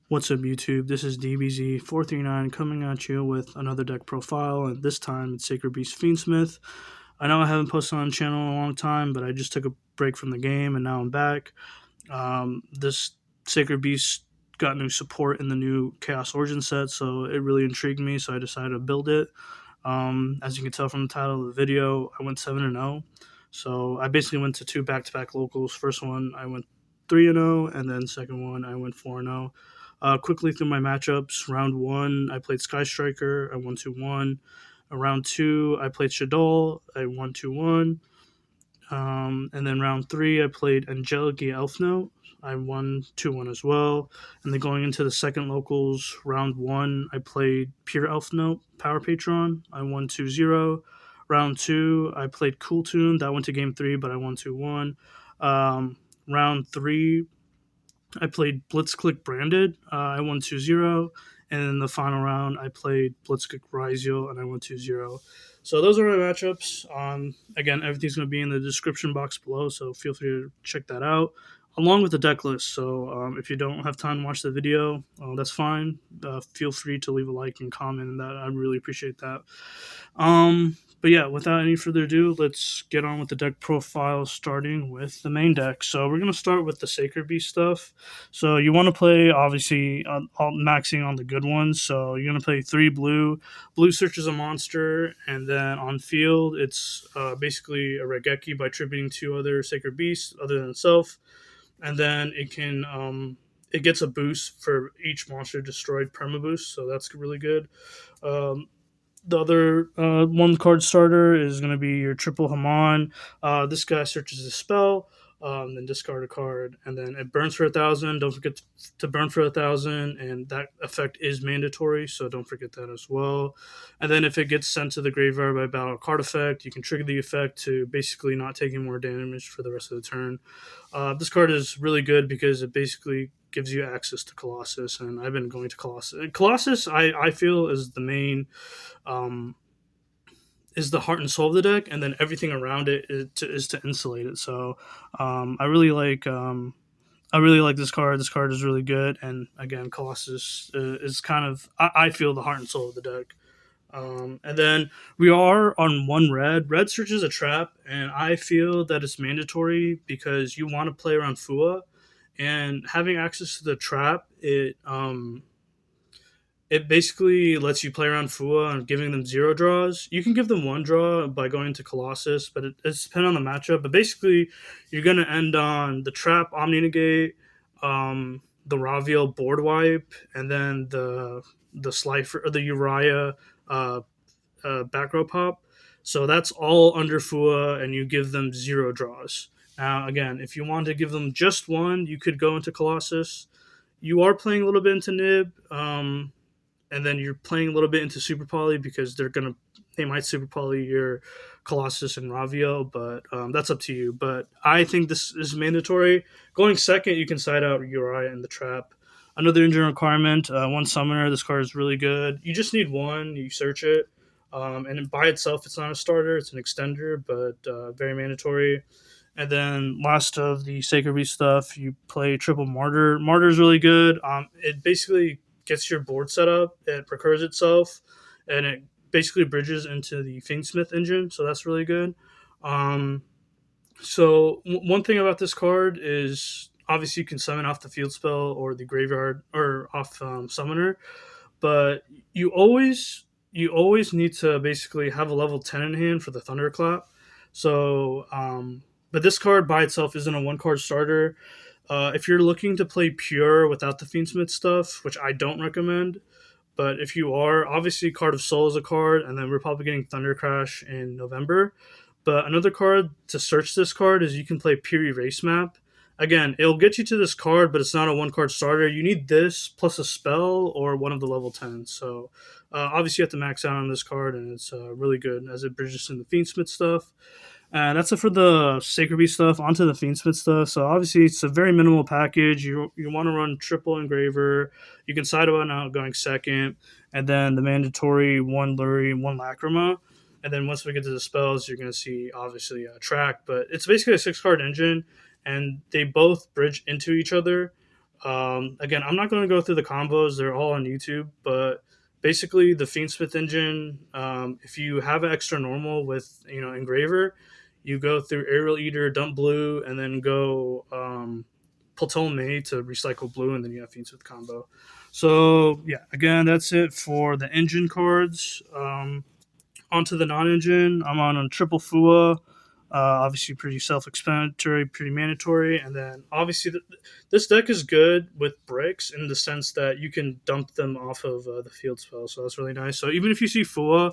What's up, YouTube? This is DBZ439 coming at you with another deck profile, and this time it's Sacred Beast Fiendsmith. I know I haven't posted on the channel in a long time, but I just took a break from the game and now I'm back. This Sacred Beast got new support in the new Chaos Origin set, so it really intrigued me, so I decided to build it. As you can tell from the title of the video, I went 7-0. So I basically went to two back-to-back locals. First one, I went 3-0, and then second one, I went 4-0. Quickly through my matchups. Round 1, I played Sky Striker. I won 2-1. Round 2, I played Shaddoll. I won 2-1. And then round 3, I played Angelechy Elfnote. I won 2-1 as well. And then going into the second locals, round 1, I played Pure Elfnote Power Patron. I won 2-0. Round 2, I played Kewl Tune. That went to game 3, but I won 2-1. Round 3, I played Blitzclique Branded. I won 2-0. And in the final round, I played Blitzclique Ryzeal, and I won 2-0. So those are my matchups. Again, everything's going to be in the description box below, so feel free to check that out, along with the deck list. So if you don't have time to watch the video, that's fine. Feel free to leave a like and comment, and that I'd really appreciate that. But yeah, without any further ado, let's get on with the deck profile, starting with the main deck. So we're going to start with the Sacred Beast stuff. So you want to play, obviously, maxing on the good ones. So you're going to play 3 blue. Blue searches a monster, and then on field, it's basically a Regeki by tributing 2 other Sacred Beasts other than itself. And then it can... it gets a boost for each monster destroyed, perma boost, so that's really good. The other one card starter is going to be your triple Hamon. This guy searches a spell, then discard a card, and then it burns for 1,000. Don't forget to burn for 1,000, and that effect is mandatory, so don't forget that as well. And then if it gets sent to the graveyard by battle card effect, you can trigger the effect to basically not taking more damage for the rest of the turn. This card is really good because it basically gives you access to Colossus, and I've been going to Colossus. Colossus, I feel, is the main, is the heart and soul of the deck, and then everything around it is to insulate it. So I really like this card. This card is really good, and again, Colossus is kind of, I feel, the heart and soul of the deck. And then we are on 1 red. Red searches a trap, and I feel that it's mandatory because you want to play around Fua, and having access to the trap, it basically lets you play around Fua and giving them 0 draws. You can give them 1 draw by going to Colossus, but it's depending on the matchup. But basically, you're going to end on the trap, Omni Negate, the Raviel board wipe, and then the Slifer or the Uria back row pop. So that's all under Fua, and you give them 0 draws. Now, again, if you want to give them just 1, you could go into Colossus. You are playing a little bit into Nib, and then you're playing a little bit into Super Poly because they might Super Poly your Colossus and Raviel, but that's up to you. But I think this is mandatory. Going second, you can side out Uriah in the trap. Another engine requirement, 1 summoner. This card is really good. You just need 1. You search it. And by itself, it's not a starter. It's an extender, but very mandatory. And then last of the Sacred Beast stuff, you play triple Martyr. Martyr is really good. It basically gets your board set up. It recurs itself, and it basically bridges into the Fiendsmith engine, so that's really good. So one thing about this card is obviously you can summon off the field spell or the graveyard or off summoner, but you always need to basically have a level 10 in hand for the Thunderclap. So but this card by itself isn't a 1-card starter. If you're looking to play pure without the Fiendsmith stuff, which I don't recommend, but if you are, obviously Card of Soul is a card, and then we're probably getting Thunder Crash in November. But another card to search this card is you can play Pure Erase Map. Again, it'll get you to this card, but it's not a 1-card starter. You need this plus a spell or one of the level 10s. So obviously you have to max out on this card, and it's really good as it bridges in the Fiendsmith stuff. And that's it for the Sacred Beast stuff. Onto the Fiendsmith stuff. So obviously it's a very minimal package. You want to run triple Engraver. You can side one out going second. And then the mandatory 1 Lurrie, 1 Lacrima. And then once we get to the spells, you're going to see obviously a Tract. But it's basically a 6-card engine. And they both bridge into each other. Again, I'm not going to go through the combos; they're all on YouTube. But basically, the Fiendsmith engine. If you have an extra normal with Engraver, you go through Aerial Eater, dump blue, and then go Platoon May to recycle blue, and then you have Fiendsmith combo. So yeah, again, that's it for the engine cards. Onto the non-engine, I'm on a triple Fua. Obviously, pretty self-explanatory, pretty mandatory. And then, obviously, this deck is good with bricks in the sense that you can dump them off of the field spell. So that's really nice. So even if you see Fua,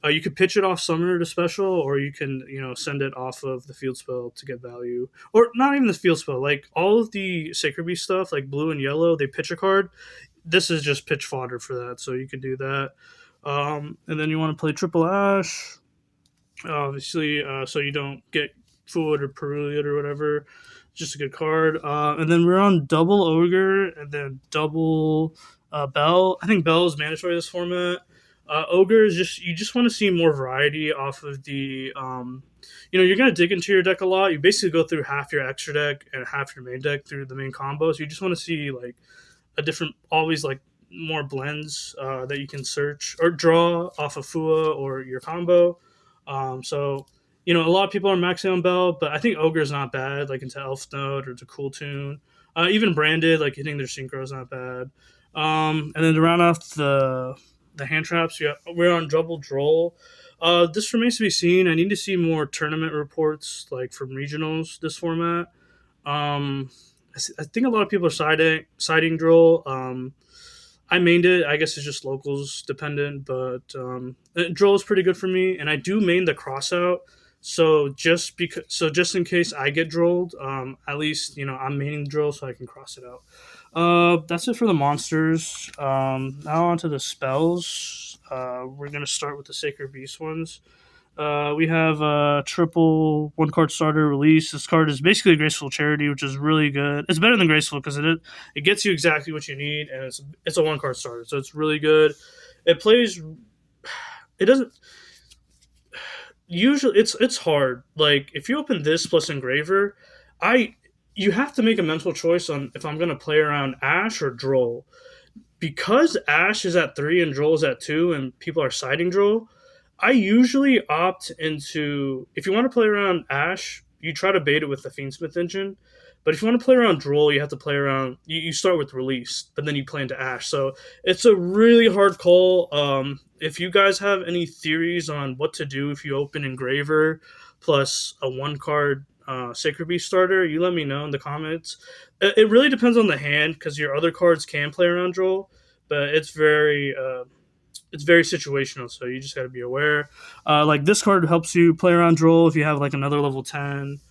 you could pitch it off Summoner to special, or you can send it off of the field spell to get value. Or not even the field spell. Like all of the Sacred Beast stuff, like blue and yellow, they pitch a card. This is just pitch fodder for that. So you can do that. And then you want to play Triple Ash, obviously, so you don't get Food or Perulian or whatever. Just a good card. And then we're on double Ogre and then double Belle. I think Belle is mandatory this format. Ogre is you just want to see more variety off of the. You're going to dig into your deck a lot. You basically go through half your extra deck and half your main deck through the main combos. You just want to see like a different, always like more blends that you can search or draw off of Fua or your combo. So a lot of people are maxing on Belle, but I think Ogre is not bad, like into Elfnote or to Kewl Tune. Even Branded, like hitting their synchro is not bad. And then to round off the hand traps, we're on double Droll. This remains to be seen. I need to see more tournament reports, like from regionals this format. I think a lot of people are citing Droll. I mained it. I guess it's just locals dependent, but Droll is pretty good for me, and I do main the Crossout. So just in case I get Drolled, at least I'm maining Droll so I can cross it out. That's it for the monsters. Now on to the spells. We're gonna start with the Sacred Beast ones. We have a triple one card starter release. This card is basically Graceful Charity, which is really good. It's better than Graceful because it gets you exactly what you need, and it's a one card starter, so it's really good. It plays. It doesn't. Usually, it's hard. Like if you open this plus Engraver, you have to make a mental choice on if I'm going to play around Ash or Droll, because Ash is at 3 and Droll is at 2, and people are siding Droll. I usually opt into, if you want to play around Ash, you try to bait it with the Fiendsmith engine. But if you want to play around Droll, you have to play around, you start with Release, but then you play into Ash. So it's a really hard call. If you guys have any theories on what to do if you open Engraver plus a one card Sacred Beast starter, you let me know in the comments. It really depends on the hand because your other cards can play around Droll, but it's very situational, so you just got to be aware. Like this card helps you play around Droll if you have like another level 10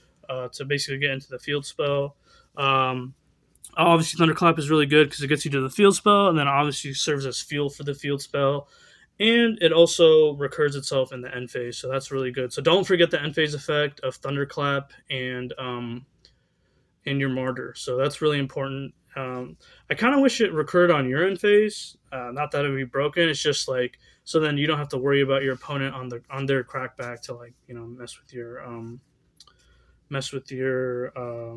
to basically get into the field spell. Obviously, Thunderclap is really good because it gets you to the field spell, and then obviously serves as fuel for the field spell. And it also recurs itself in the end phase, so that's really good. So don't forget the end phase effect of Thunderclap and your Martyr. So that's really important. I kind of wish it recurred on your end phase. Not that it would be broken. It's just like so then you don't have to worry about your opponent on their crackback to like mess with your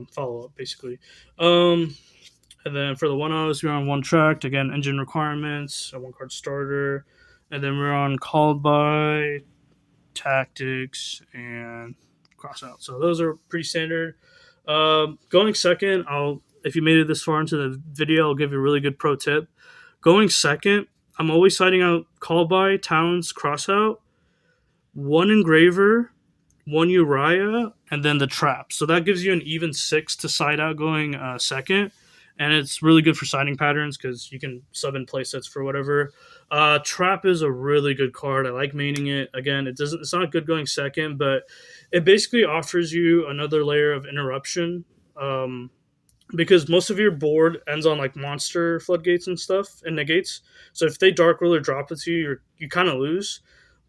follow up basically. And then for the 1-0s, we're on one Tract. Again, engine requirements, a one card starter. And then we're on Called By, Tactics, and Crossout. So those are pretty standard. Going second, if you made it this far into the video, I'll give you a really good pro tip. Going second, I'm always citing out Call By, Talents, Crossout, one Engraver, one Uria, and then the Trap. So that gives you an even 6 to side out going second. And it's really good for siding patterns because you can sub in playsets for whatever. Trap is a really good card. I like maining it. Again, it's not good going second, but it basically offers you another layer of interruption. Because most of your board ends on like monster floodgates and stuff and negates. So if they Dark Rule or drop it to you, you kind of lose.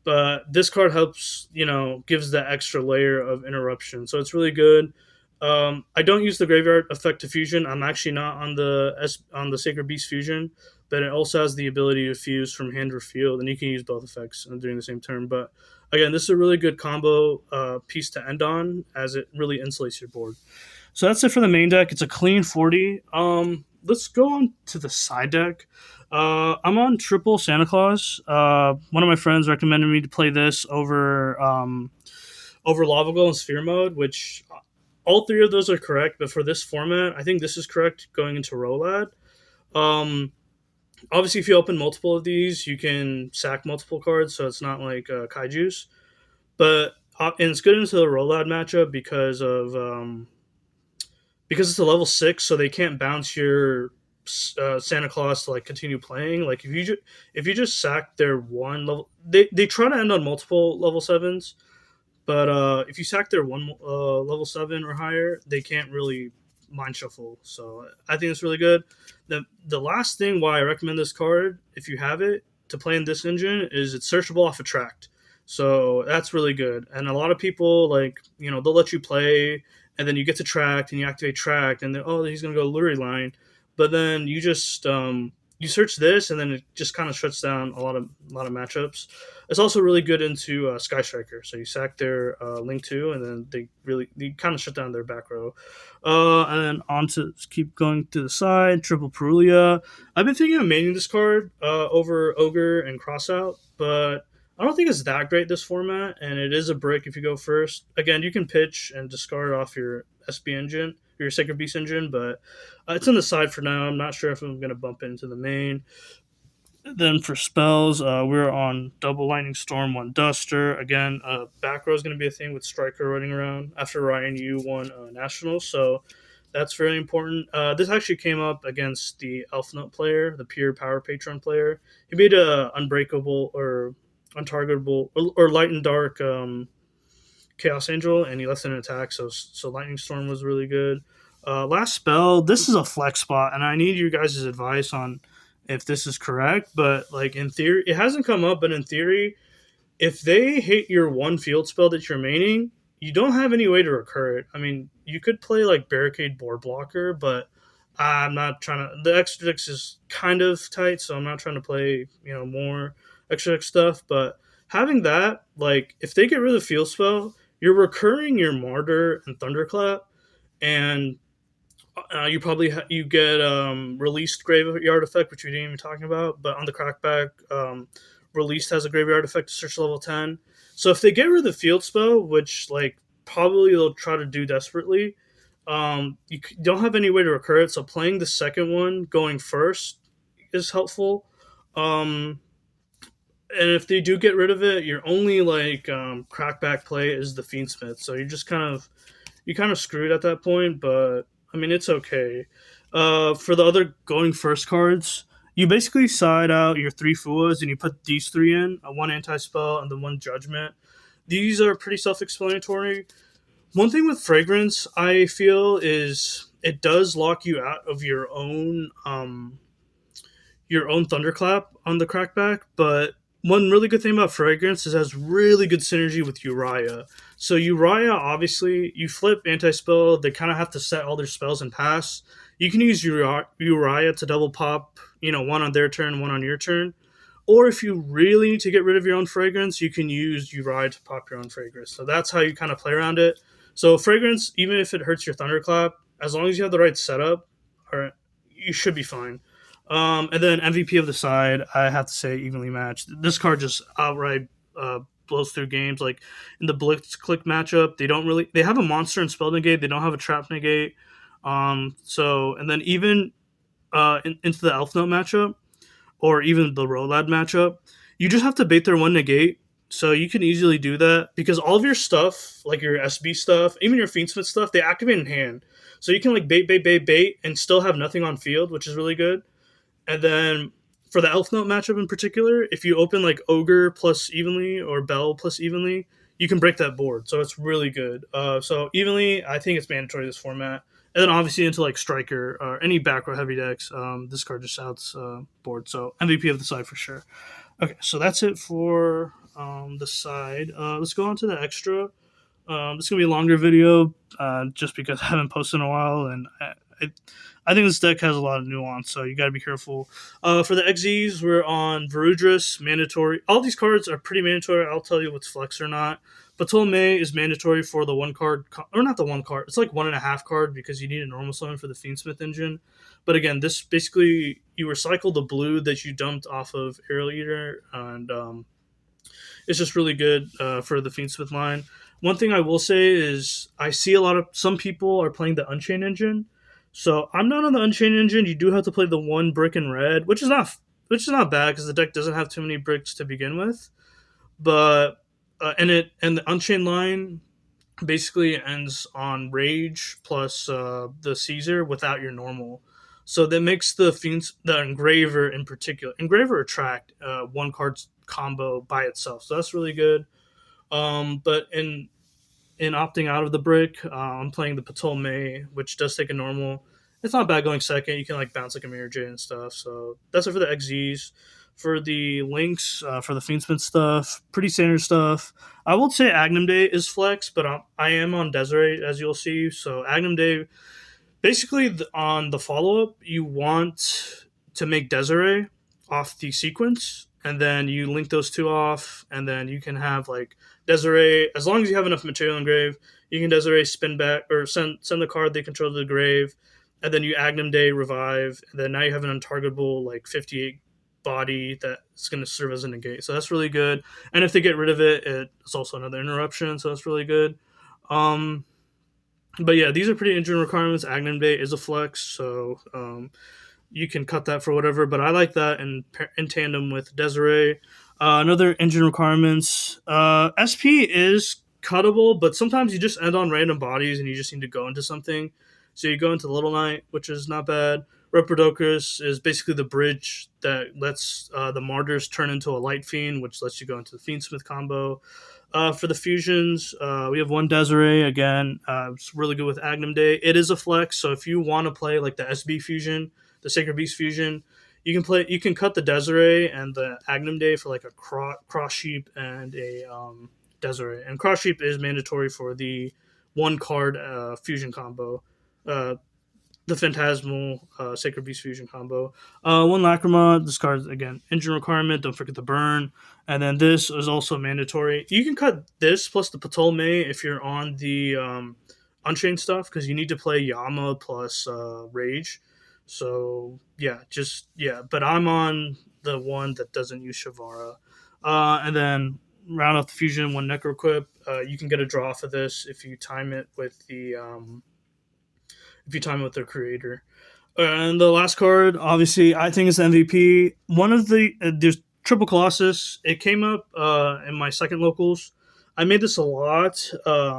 But this card helps, gives that extra layer of interruption. So it's really good. I don't use the Graveyard Effect to fusion. I'm actually not on the Sacred Beast fusion, but it also has the ability to fuse from hand or field, and you can use both effects during the same turn. But again, this is a really good combo piece to end on, as it really insulates your board. So that's it for the main deck. It's a clean 40. let's go on to the side deck. I'm on triple Santa Claus. One of my friends recommended me to play this over Lava Glow and Sphere mode, which all three of those are correct. But for this format, I think this is correct going into Rolad. Um, Obviously, if you open multiple of these, you can sack multiple cards, so it's not like Kaiju's. But and it's good into the Rollout matchup because it's a level 6, so they can't bounce your Santa Claus to like continue playing. Like if you just sack their one level, they try to end on multiple level 7s, but if you sack their one level 7 or higher, they can't really mind shuffle. So I think it's really good. The last thing why I recommend this card, if you have it, to play in this engine is it's searchable off a Tract. So that's really good. And a lot of people, like, they'll let you play, and then you get to Tract and you activate Tract, and then, oh, he's going to go Lurrie line. But then you just you search this, and then it just kind of shuts down a lot of matchups. It's also really good into Sky Striker. So you sack their Link 2, and then they kind of shut down their back row. And then on to keep going to the side, triple Perulia. I've been thinking of maining this card over Ogre and Crossout, but I don't think it's that great this format, and it is a brick if you go first. Again, you can pitch and discard off your SB engine, your Sacred Beast engine, but it's on the side for now. I'm not sure if I'm going to bump into the main. Then for spells, we're on double Lightning Storm, one Duster. Again, back row is going to be a thing with Striker running around after Ryan Yu won Nationals, so that's very important. This actually came up against the Elfnote player, the pure power Patron player. He made a unbreakable or untargetable or light and dark Chaos Angel, and he left an attack, so Lightning Storm was really good. Last spell, this is a flex spot, and I need you guys' advice on if this is correct, but like in theory, it hasn't come up, but in theory, if they hit your one field spell that you're maining, you don't have any way to recur it. I mean, you could play like Barricade Board Blocker, but I'm not trying to. The extra decks is kind of tight, so I'm not trying to play more extra deck stuff. But having that, like, if they get rid of the field spell, you're recurring your Martyr and Thunderclap, and you probably you get released Graveyard Effect, which we didn't even talk about. But on the Crackback, released has a Graveyard Effect to search level 10. So if they get rid of the field spell, which like probably they'll try to do desperately, you don't have any way to recur it. So playing the second one going first is helpful. And if they do get rid of it, your only like crackback play is the Fiendsmith. So you just kind of screwed at that point. But I mean, it's okay. For the other going first cards, you basically side out your 3 Fuas and you put these 3 in, one anti-spell and then 1 Judgment. These are pretty self-explanatory. One thing with Fragrance, I feel, is it does lock you out of your own Thunderclap on the Crackback, but one really good thing about Fragrance is it has really good synergy with Uria. So Uria, obviously, you flip anti-spell, they kind of have to set all their spells and pass. You can use Uria to double pop, one on their turn, one on your turn. Or if you really need to get rid of your own Fragrance, you can use Uria to pop your own Fragrance. So that's how you kind of play around it. So Fragrance, even if it hurts your Thunderclap, as long as you have the right setup, you should be fine. And then MVP of the side, I have to say evenly matched. This card just outright blows through games. Like in the Blitzclique matchup, they have a monster and spell negate. They don't have a trap negate. And then even into the Elfnote matchup, or even the Rolad matchup, you just have to bait their 1 negate. So you can easily do that because all of your stuff, like your SB stuff, even your Fiendsmith stuff, they activate in hand. So you can like bait, and still have nothing on field, which is really good. And then for the Elfnote matchup in particular, if you open like Ogre plus evenly or Belle plus evenly, you can break that board. So it's really good. So evenly, I think it's mandatory this format. And then obviously into like Striker or any back row heavy decks, this card just outs board. So MVP of the side for sure. Okay, so that's it for the side. Let's go on to the extra. This is going to be a longer video just because I haven't posted in a while, and I think this deck has a lot of nuance, so you got to be careful. For the XZs, we're on Varudris, mandatory. All these cards are pretty mandatory. I'll tell you what's flex or not. Battle is mandatory for the 1 card, or not the 1 card. It's like 1.5 card because you need a normal summon for the Fiendsmith engine. But again, this basically you recycle the blue that you dumped off of Aerial Eater, and it's just really good for the Fiendsmith line. One thing I will say is I see a lot of some people are playing the Unchained engine. So I'm not on the Unchained engine. You do have to play the one brick in red, which is not bad because the deck doesn't have too many bricks to begin with. But and the Unchained line basically ends on Rage plus the Caesar without your normal. So that makes the Engraver in particular, Engraver or Tract, one card combo by itself. So that's really good. But in opting out of the brick, I'm playing the Ptolemy, which does take a normal. It's not bad going second. You can like bounce like a Mirror J and stuff. So that's it for the XZs. For the links, for the Fiendsmith stuff, pretty standard stuff. I will say Agnum Day is flex, but I am on Desiree, as you'll see. So Agnum Day, basically on the follow-up, you want to make Desiree off the sequence, and then you link those two off, and then you can have like Desiree, as long as you have enough material in grave, you can Desiree spin back or send the card they control to the grave, and then you Agnum Day revive, and then now you have an untargetable like 58 body that's going to serve as a negate. So that's really good. And if they get rid of it, it's also another interruption. So that's really good. But yeah, these are pretty engine requirements. Agnum Day is a flex, so you can cut that for whatever. But I like that in tandem with Desiree. Another engine requirements. SP is cuttable, but sometimes you just end on random bodies and you just need to go into something. So you go into Little Knight, which is not bad. Reprodocus is basically the bridge that lets the Martyrs turn into a Light Fiend, which lets you go into the Fiendsmith combo. For the fusions, we have one Desiree again. It's really good with Agnum Day. It is a flex, so if you want to play like the SB fusion, the Sacred Beast fusion, you can play. You can cut the Desiree and the Agnum Day for like a cross sheep and a Desiree. And cross sheep is mandatory for the one card fusion combo. The Phantasmal Sacred Beast Fusion combo. One Lacrima. This card, again, engine requirement. Don't forget the burn. And then this is also mandatory. You can cut this plus the Ptolemy if you're on the Unchained stuff because you need to play Yama plus Rage. So, yeah. But I'm on the one that doesn't use Shavara. And then round off the fusion, one Necro Equip. You can get a draw off of this if you time it with the... if you time it with their creator. And the last card, obviously, I think is MVP. One of the there's Triple Colossus. It came up in my second locals. I made this a lot.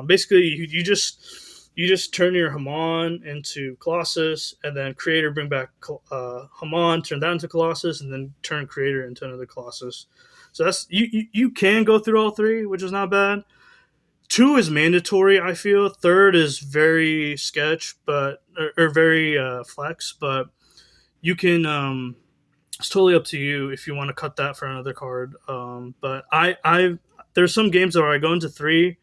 Basically, you just turn your Hamon into Colossus, and then creator bring back Hamon, turn that into Colossus, and then turn creator into another Colossus. So that's you can go through all three, which is not bad. 2 is mandatory, I feel. 3rd is very sketch, but or very flex, but you can. It's totally up to you if you want to cut that for another card. But I there's some games where I go into 3.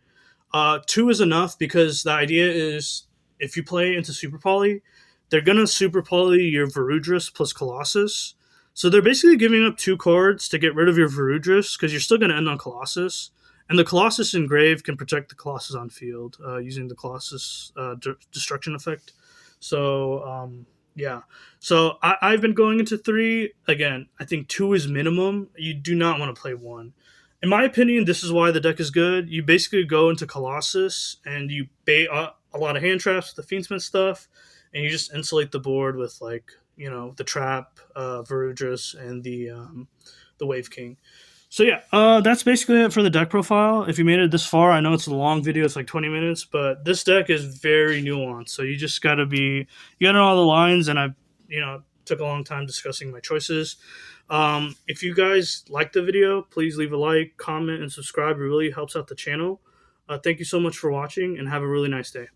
2 is enough because the idea is if you play into Super Poly, they're gonna Super Poly your Varudris plus Colossus. So they're basically giving up 2 cards to get rid of your Varudris because you're still gonna end on Colossus. And the Colossus Engrave can protect the Colossus on field using the Colossus destruction effect. So, yeah. So I've been going into 3. Again, I think 2 is minimum. You do not want to play 1. In my opinion, this is why the deck is good. You basically go into Colossus and you bait a lot of hand traps with the Fiendsmith stuff, and you just insulate the board with, like, the Trap, Varudris, and the Wave King. So yeah, that's basically it for the deck profile. If you made it this far, I know it's a long video, it's like 20 minutes, but this deck is very nuanced. So you just gotta know all the lines, and I, took a long time discussing my choices. If you guys like the video, please leave a like, comment, and subscribe. It really helps out the channel. Thank you so much for watching, and have a really nice day.